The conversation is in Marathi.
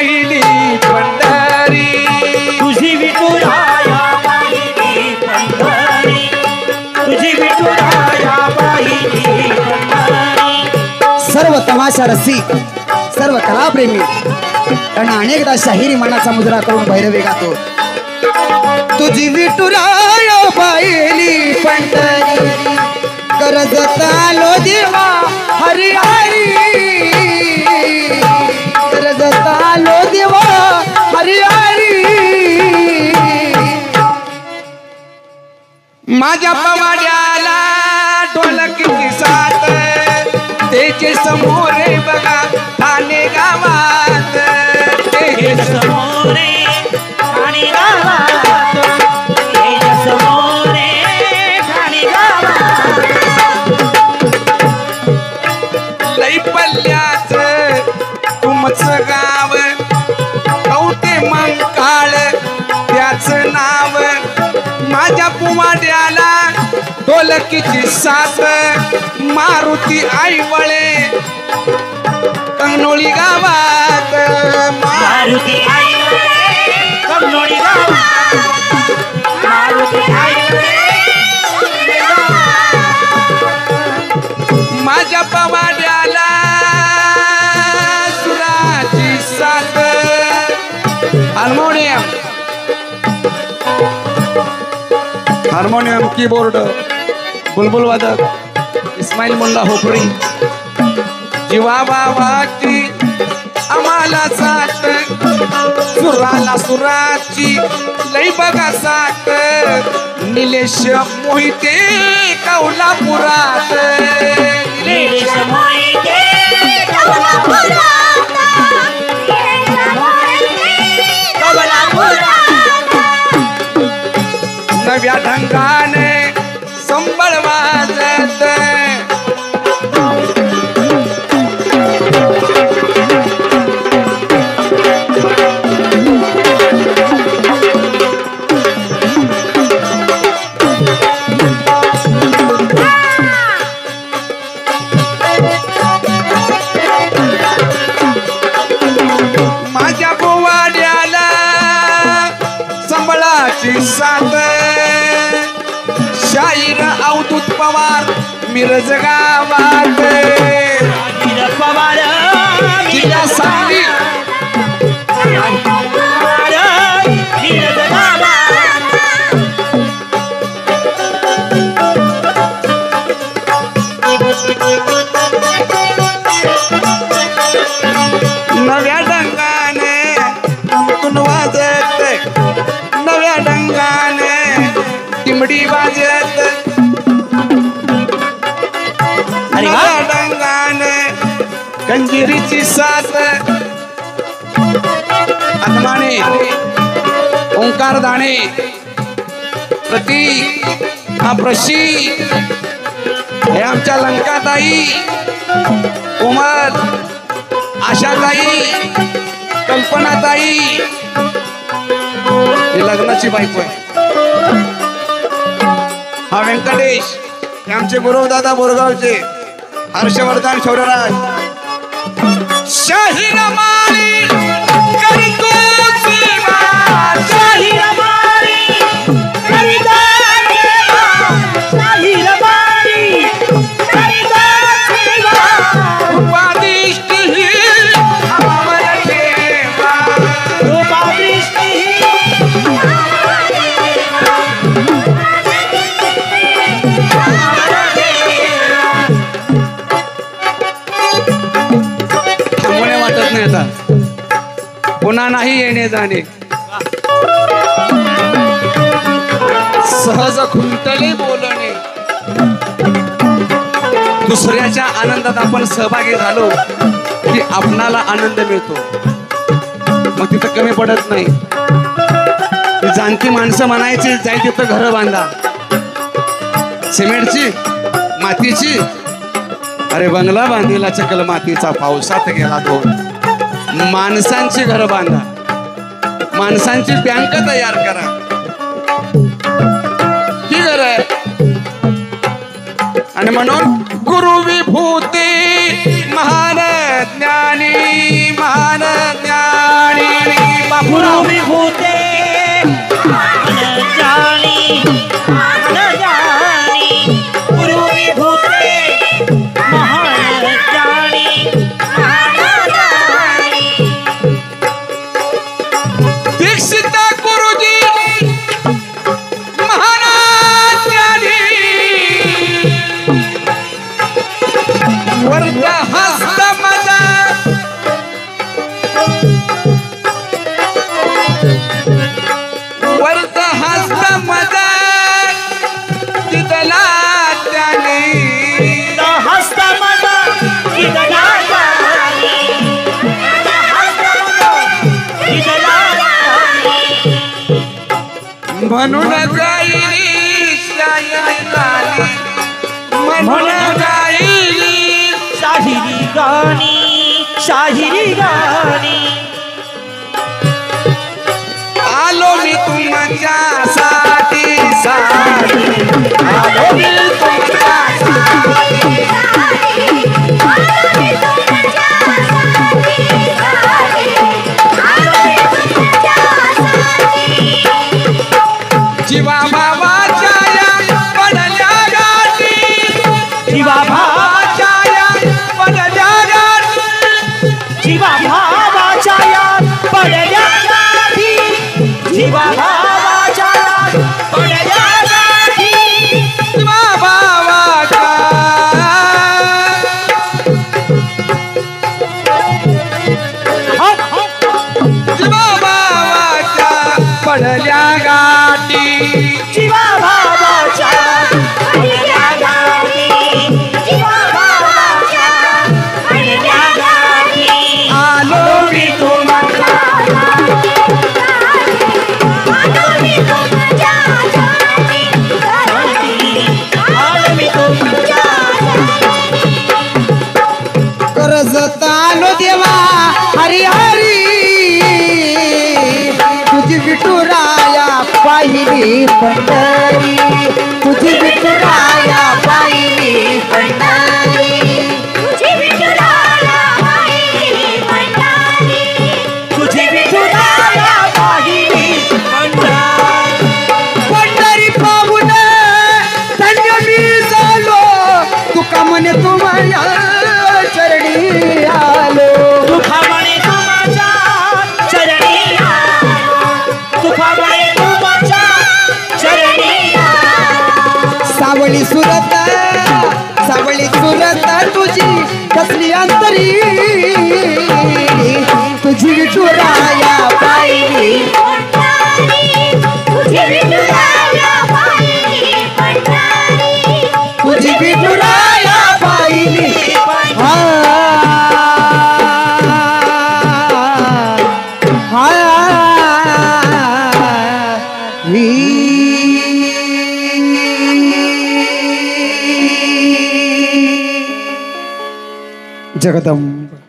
पाहिली पंढरी, तुझी विठुराया पाहिली पंढरी, तुझी विठुराया पाहिली पंढरी। सर्व तमाशा रसिक, सर्व कलाप्रेमी त्यांना अनेकदा शाहिरी मानाचा मुद्रा करून भैरवी गातो। तुझी विठुराया पाहिली पंढरी, करजत आलो देवा हरी हरी, करजत आलो देवा हरी हरी। माझ्या पवाड्याला ढोलकीची साथ, त्याचे समोरे बघा ठाणे गावात, ते समोरे ठाणे गावात, ते समोरे ठाणे गावात। लई पल्ल्याच तुमचं गाव, कवटे मंकाळ त्याच नाव। माझ्या पुवाड्याला ढोलकीची साथ, मारुती आईवळे कंगनोळी गावात, मारुती आईवळे कंगनोळी गावात, मारुती आईवळे कंगनोळी गावात। माझ्या पवाड्याला सुराची साथ, हार्मोनियम कीबोर्ड बुलबुल वादक इस्माईल मुल्ला होपरी, जीवा बाबाची आम्हाला साथ, सुराला सुराची लई बघा साथ, निलेश मोहिते कौलापुरात, निलेश मोहिते कौलापुरात, कौलापुरात। नव्या ढंगाने संबळ वाजत, माझ्या बुवाड्याला संबळाची साथ, शाहीर अवधूत पवार मिरज गावात, पवार जिल्हा सांगली, मिरज गावात। नव्या ढंगाने तुमतुन वाजत, नव्या ढंगाने तिमडी वाजत, नव्या ढंगाने गंजिरीची साथ, आत्माने ओंकार दाणे प्रतीक प्रशी, हे आमच्या लंकाताई, कोमल, आशाताई, कल्पनाताई, ही लग्नाची बायको आहे। हा व्यंकटेश, हे आमचे गुरुदादा बोरगावचे हर्षवर्धन शौर्यराज, शाहीर माळी करीतो सेवा, शाहीर माळी करीतो सेवा, शाहीर माळी करीतो सेवा। उपादिष्टी आम्हावर ठेवा, रूपादृष्टी थांबणे वाटत नाही आता, पुन्हा नाही येणे जाणे, सहज खुंटले बोलणे। दुसऱ्याच्या आनंदात आपण सहभागी झालो की आपणाला आनंद मिळतो, मग तिथं कमी पडत नाही। जाणती माणसं म्हणायची जाई तिथं घर बांधा, सिमेंटची मातीची, अरे बंगला बांधिला चकल मातीचा, पावसात गेला तो। माणसांची घर बांधा, माणसांची बँक तयार करा, ही घर आहे। आणि म्हणून गुरु विभूती महान ज्ञानी, महान ज्ञानी। गुरु विभूते जानी गुरु विभूते महान जानी दीक्षित गुरुजी महाराज वर्ग हस्त मजा वर्ग हस्त मजा तिथला त्याने हस्त मजा इदला म्हणून गायली शायरी म्हणून गायली शाहिरी गाणी आलो मी तुमच्यासाठी आलो मी जीवा भावाच्या या पडल्या गाठी जीवा भावाच्या या पडल्या गाठी जीवा भावाच्या यात पडल्या गाठी जीवा भावाच्या यात पडल्या गाठी जीवा भावाच्या जीवा भावाच्या पडल्या गाठी जीवा भावाच्या पडल्या गाठी जीवा भावाच्या पडल्या गाठी आलो मी करजत आलो देवा हरी हरी तुझी विठुराया पाहिली पंढरी तुझी विठुराया पाहिली पंढरी तुझी विठुराया पाहिली पंढरी पाहून धन्य मी झालो तुका म्हणे तुम्हाला चरणी आलो तुखामणे तुमच्या चरणी तुखामणे तुमच्या चरणी सावळी सुरत तुझी कसली अंतरी तुझी विठुराया पाहिली तुझी विठुराया पाहिली तुझी विठुराया पाहिली हा हा जगदंब